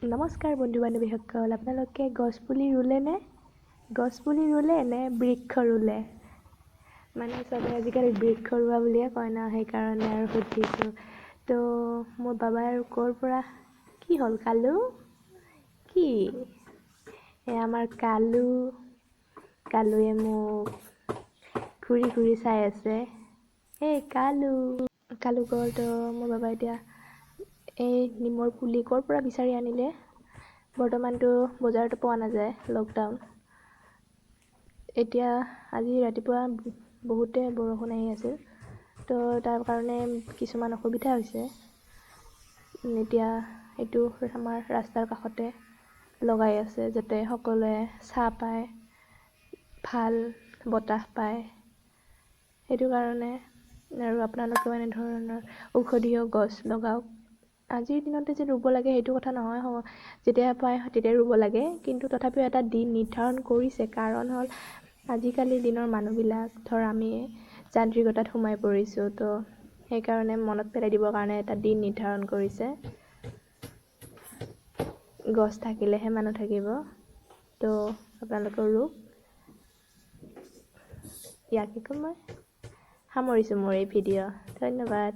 নমস্কাৰ বন্ধু বান্ধৱীসকল, আপোনালোকে গছপুলি ৰুলে নে বৃক্ষ ৰুলে? মানে চবে আজিকালি বৃক্ষ ৰোৱা বুলিয়ে কয় না, সেইকাৰণে আৰু সুধিছোঁ। তো মোৰ বাবাই আৰু ক'ৰ পৰা কি হ'ল কালু? কি আমাৰ কালুৱে মোক ঘূৰি চাই আছে। এই কালু গ'ল। তো মোৰ বাবা এতিয়া এই নিমৰ পুলি ক'ৰ পৰা বিচাৰি আনিলে। বৰ্তমানটো বজাৰতো পোৱা নাযায়, লকডাউন। এতিয়া আজি ৰাতিপুৱা বহুতে বৰষুণ আহি আছিল, তো তাৰ কাৰণে কিছুমান অসুবিধা হৈছে। এতিয়া এইটো আমাৰ ৰাস্তাৰ কাষতে লগাই আছে, যাতে সকলোৱে ছাঁ পায়, ভাল বতাহ পায়। সেইটো কাৰণে আৰু আপোনালোকেও এনেধৰণৰ ঔষধীয় গছ লগাওক। আজিৰ দিনতে যে ৰুব লাগে সেইটো কথা নহয়, যেতিয়া পায় তেতিয়া ৰুব লাগে, কিন্তু তথাপিও এটা দিন নিৰ্ধাৰণ কৰিছে। কাৰণ হ'ল আজিকালিৰ দিনৰ মানুহবিলাক আমি যান্ত্ৰিকতাত সোমাই পৰিছোঁ, তো সেইকাৰণে মনত পেলাই দিবৰ কাৰণে এটা দিন নিৰ্ধাৰণ কৰিছে। গছ থাকিলেহে মানুহ থাকিব, তো আপোনালোকে ৰুওক। ইয়াকে মই সামৰিছোঁ মোৰ এই ভিডিঅ'। ধন্যবাদ।